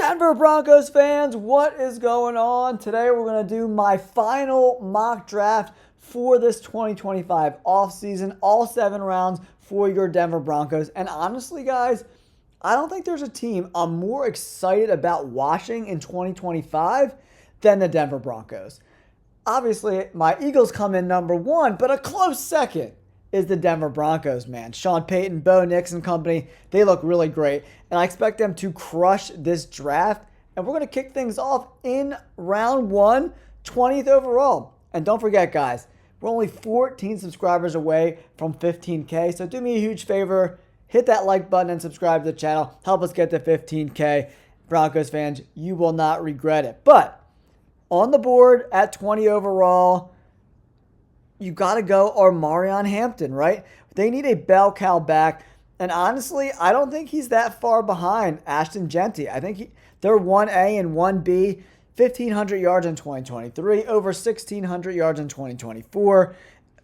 Denver Broncos fans, what is going on? Today we're going to do my final mock draft for this 2025 offseason, all 7 rounds for your Denver Broncos. And honestly, guys, I don't think there's a team I'm more excited about watching in 2025 than the Denver Broncos. Obviously, my Eagles come in number 1, but a close second is the Denver Broncos, man. Sean Payton, Bo Nix and company, they look really great. And I expect them to crush this draft. And we're going to kick things off in round 1, 20th overall. And don't forget, guys, we're only 14 subscribers away from 15K. So do me a huge favor. Hit that like button and subscribe to the channel. Help us get to 15K. Broncos fans, you will not regret it. But on the board at 20 overall, you got to go Omarion Hampton, right? They need a bell cow back. And honestly, I don't think he's that far behind Ashton Genty. I think they're 1A and 1B, 1,500 yards in 2023, over 1,600 yards in 2024,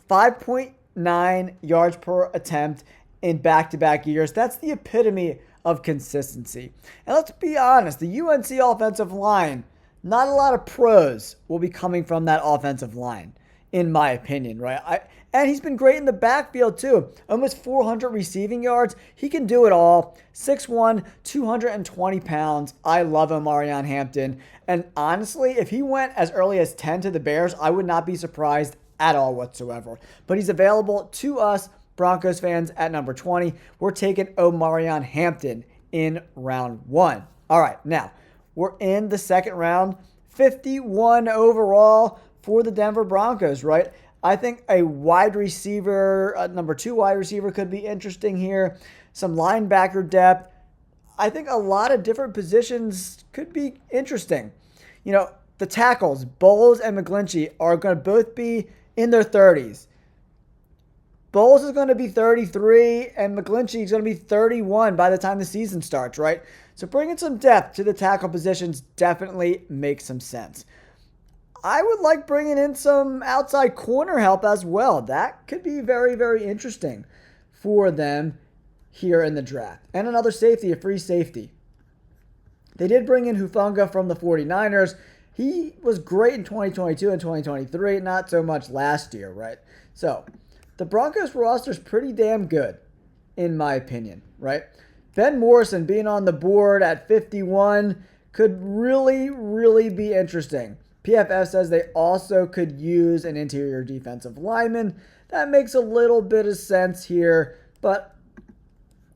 5.9 yards per attempt in back-to-back years. That's the epitome of consistency. And let's be honest, the UNC offensive line, not a lot of pros will be coming from that offensive line, in my opinion, right? And he's been great in the backfield, too. Almost 400 receiving yards. He can do it all. 6'1", 220 pounds. I love Omarion Hampton. And honestly, if he went as early as 10 to the Bears, I would not be surprised at all whatsoever. But he's available to us, Broncos fans, at number 20. We're taking Omarion Hampton in round 1. All right, now, we're in the second round. 51 overall for the Denver Broncos, right? I think a wide receiver, number 2 wide receiver could be interesting here. Some linebacker depth. I think a lot of different positions could be interesting. You know, the tackles, Bowles and McGlinchey, are going to both be in their 30s. Bowles is going to be 33, and McGlinchey is going to be 31 by the time the season starts, right? So bringing some depth to the tackle positions definitely makes some sense. I would like bringing in some outside corner help as well. That could be very, very interesting for them here in the draft. And another safety, a free safety. They did bring in Hufanga from the 49ers. He was great in 2022 and 2023, not so much last year, right? So the Broncos roster is pretty damn good, in my opinion, right? Ben Morrison being on the board at 51 could really, really be interesting. PFF says they also could use an interior defensive lineman. That makes a little bit of sense here, but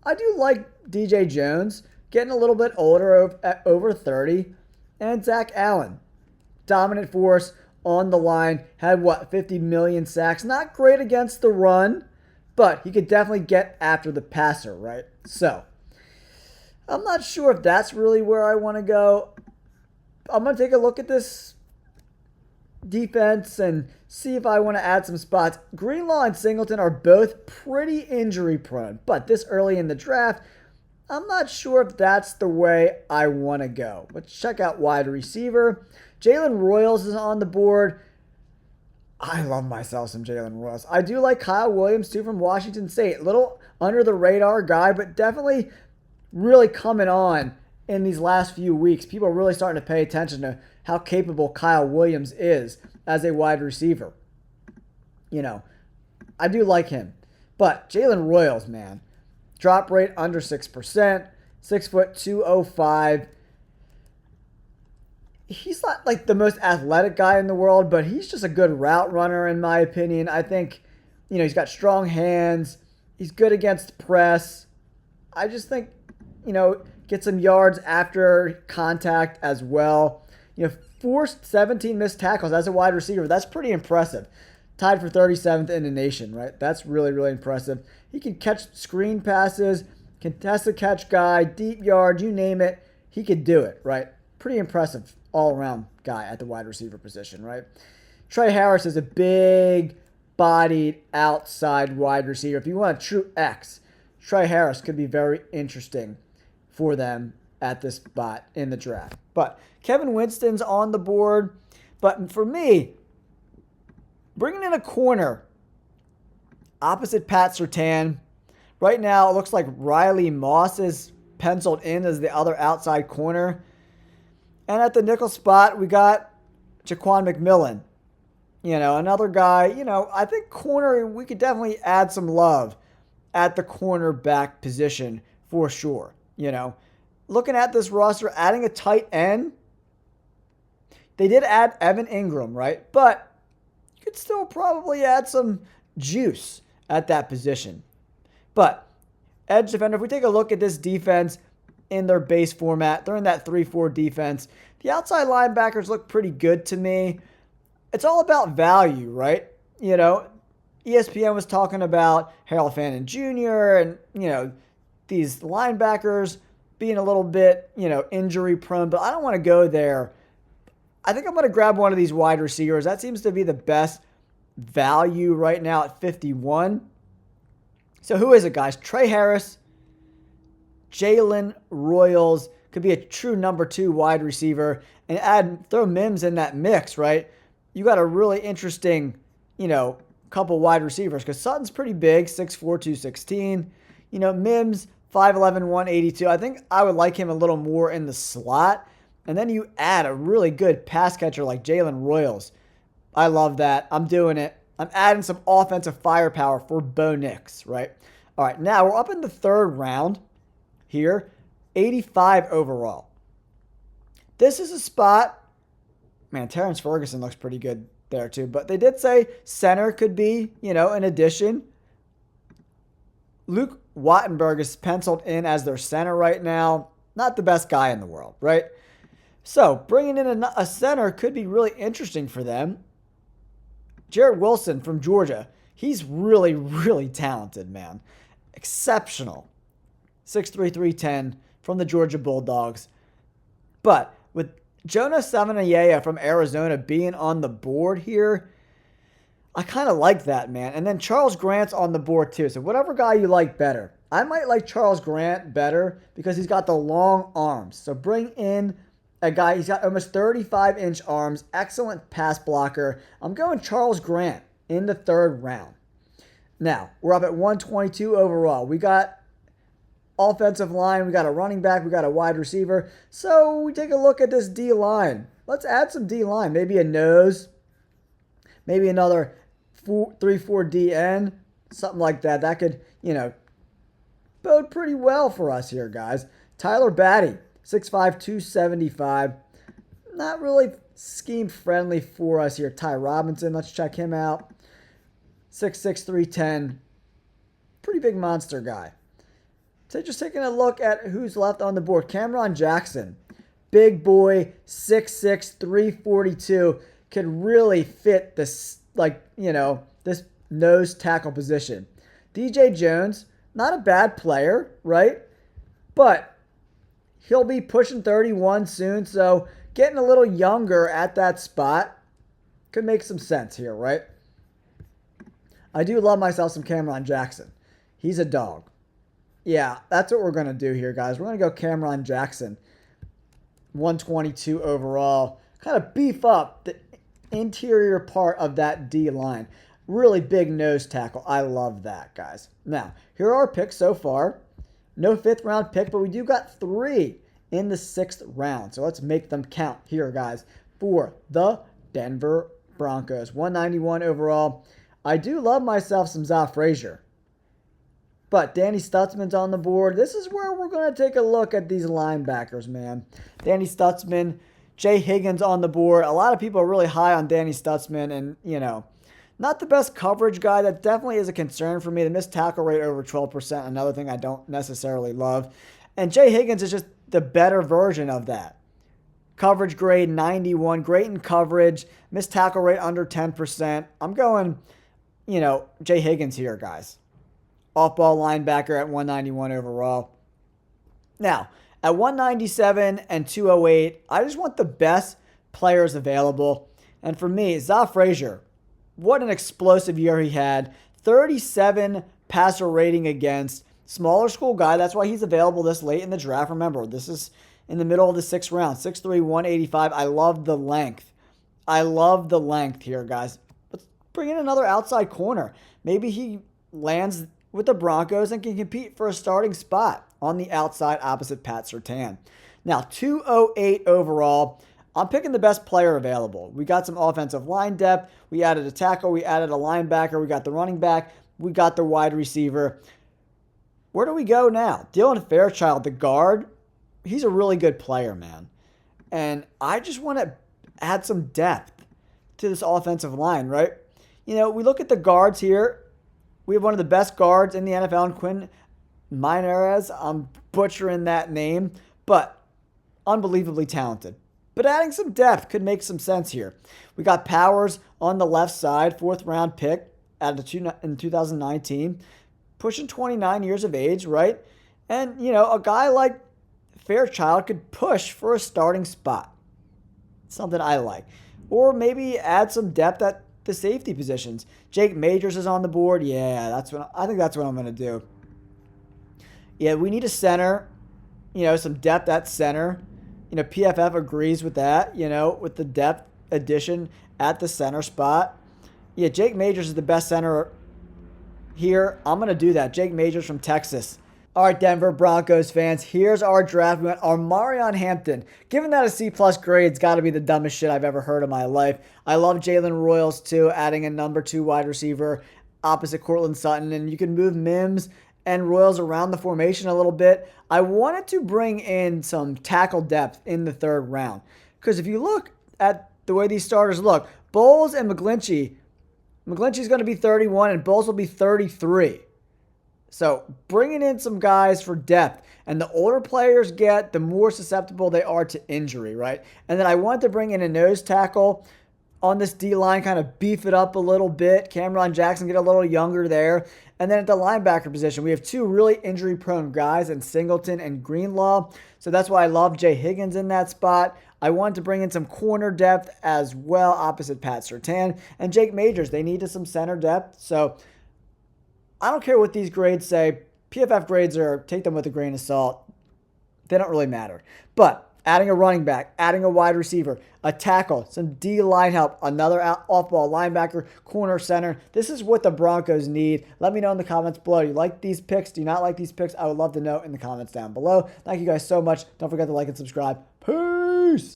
I do like DJ Jones, getting a little bit older at over 30, and Zach Allen, dominant force on the line, had 50 million sacks. Not great against the run, but he could definitely get after the passer, right? So I'm not sure if that's really where I want to go. I'm going to take a look at this defense and see if I want to add some spots. Greenlaw and Singleton are both pretty injury prone, but this early in the draft, I'm not sure if that's the way I want to go. Let's check out wide receiver. Jalen Royals is on the board. I love myself some Jalen Royals. I do like Kyle Williams too from Washington State. Little under the radar guy, but definitely really coming on in these last few weeks. People are really starting to pay attention to how capable Kyle Williams is as a wide receiver. You know, I do like him. But Jalen Royals, man, drop rate under 6%, 6', 205. He's not like the most athletic guy in the world, but he's just a good route runner in my opinion. I think, you know, he's got strong hands. He's good against press. I just think, you know, get some yards after contact as well. You know, forced 17 missed tackles as a wide receiver. That's pretty impressive. Tied for 37th in the nation, right? That's really, really impressive. He can catch screen passes, contested catch guy, deep yard, you name it. He could do it, right? Pretty impressive all-around guy at the wide receiver position, right? Trey Harris is a big-bodied outside wide receiver. If you want a true X, Trey Harris could be very interesting for them at this spot in the draft. But Kevin Winston's on the board. But for me, bringing in a corner opposite Pat Surtain. Right now, it looks like Riley Moss is penciled in as the other outside corner. And at the nickel spot, we got Jaquan McMillan. Another guy, I think corner, we could definitely add some love at the cornerback position for sure. Looking at this roster, adding a tight end, they did add Evan Ingram, right? But you could still probably add some juice at that position. But edge defender, if we take a look at this defense in their base format, they're in that 3-4 defense. The outside linebackers look pretty good to me. It's all about value, right? ESPN was talking about Harold Fannin Jr. and, these linebackers being a little bit, injury prone, but I don't want to go there. I think I'm going to grab one of these wide receivers. That seems to be the best value right now at 51. So who is it, guys? Trey Harris, Jalen Royals could be a true number 2 wide receiver, and throw Mims in that mix, right? You got a really interesting, couple wide receivers because Sutton's pretty big, 6'4", 216. Mims, 5'11", 182. I think I would like him a little more in the slot. And then you add a really good pass catcher like Jalen Royals. I love that. I'm doing it. I'm adding some offensive firepower for Bo Nix, right? All right, now we're up in the 3rd round here, 85 overall. This is a spot, man, Terrence Ferguson looks pretty good there too, but they did say center could be, an addition. Luke Wattenberg is penciled in as their center right now. Not the best guy in the world, right? So bringing in a center could be really interesting for them. Jared Wilson from Georgia. He's really, really talented, man. Exceptional. 6'3", 310 from the Georgia Bulldogs. But with Jonah Savanayea from Arizona being on the board here, I kind of like that, man. And then Charles Grant's on the board too. So whatever guy you like better. I might like Charles Grant better because he's got the long arms. So bring in a guy, he's got almost 35-inch arms, excellent pass blocker. I'm going Charles Grant in the 3rd round. Now, we're up at 122 overall. We got offensive line, we got a running back, we got a wide receiver. So we take a look at this D-line. Let's add some D-line. Maybe a nose, maybe another 3-4 DN, something like that. That could, bode pretty well for us here, guys. Tyler Batty, 6'5", 275. Not really scheme friendly for us here. Ty Robinson, let's check him out. 6'6", 310. Pretty big monster guy. So just taking a look at who's left on the board. Cameron Jackson, big boy, 6'6", 342. Could really fit this, this nose tackle position. DJ Jones, not a bad player, right? But he'll be pushing 31 soon, so getting a little younger at that spot could make some sense here, right? I do love myself some Cameron Jackson. He's a dog. Yeah, that's what we're going to do here, guys. We're going to go Cameron Jackson, 122 overall. Kind of beef up the interior part of that D-line. Really big nose tackle. I love that, guys. Now, here are our picks so far. No 5th round pick, but we do got 3 in the 6th round. So let's make them count here, guys, for the Denver Broncos. 191 overall. I do love myself some Za Frazier. But Danny Stutzman's on the board. This is where we're going to take a look at these linebackers, man. Danny Stutzman, Jay Higgins on the board. A lot of people are really high on Danny Stutzman, and, not the best coverage guy. That definitely is a concern for me. The missed tackle rate over 12%, another thing I don't necessarily love. And Jay Higgins is just the better version of that. Coverage grade 91, great in coverage, missed tackle rate under 10%. I'm going, Jay Higgins here, guys. Off-ball linebacker at 191 overall. Now, at 197 and 208, I just want the best players available. And for me, Za Frazier, what an explosive year he had. 37 passer rating against. Smaller school guy. That's why he's available this late in the draft. Remember, this is in the middle of the 6th round. 6'3", 185. I love the length. I love the length here, guys. Let's bring in another outside corner. Maybe he lands with the Broncos and can compete for a starting spot on the outside opposite Pat Surtain. Now, 208 overall. I'm picking the best player available. We got some offensive line depth. We added a tackle. We added a linebacker. We got the running back. We got the wide receiver. Where do we go now? Dylan Fairchild, the guard, he's a really good player, man. And I just want to add some depth to this offensive line, right? You know, we look at the guards here. We have one of the best guards in the NFL, in Quinn Meinerz. I'm butchering that name, but unbelievably talented. But adding some depth could make some sense here. We got Powers on the left side, 4th-round pick in 2019, pushing 29 years of age, right? And, you know, a guy like Fairchild could push for a starting spot. Something I like. Or maybe add some depth at the safety positions. Jake Majors is on the board. Yeah, I think that's what I'm going to do. Yeah, we need a center, you know, some depth at center. You know, PFF agrees with that, you know, with the depth addition at the center spot. Yeah, Jake Majors is the best center here. I'm going to do that. Jake Majors from Texas. All right, Denver Broncos fans, here's our draft. We went Marion Hampton. Given that a C-plus grade's got to be the dumbest shit I've ever heard in my life. I love Jalen Royals, too, adding a number 2 wide receiver opposite Cortland Sutton. And you can move Mims and Royals around the formation a little bit. I wanted to bring in some tackle depth in the 3rd round. Because if you look at the way these starters look, Bowles and McGlinchey's going to be 31 and Bowles will be 33. So bringing in some guys for depth. And the older players get, the more susceptible they are to injury, right? And then I wanted to bring in a nose tackle on this D-line, kind of beef it up a little bit. Cameron Jackson get a little younger there. And then at the linebacker position, we have 2 really injury-prone guys in Singleton and Greenlaw. So that's why I love Jay Higgins in that spot. I wanted to bring in some corner depth as well opposite Pat Surtain. And Jake Majors, they needed some center depth. So I don't care what these grades say. PFF grades take them with a grain of salt. They don't really matter. But adding a running back, adding a wide receiver, a tackle, some D-line help, another off-ball linebacker, corner, center. This is what the Broncos need. Let me know in the comments below. Do you like these picks? Do you not like these picks? I would love to know in the comments down below. Thank you guys so much. Don't forget to like and subscribe. Peace.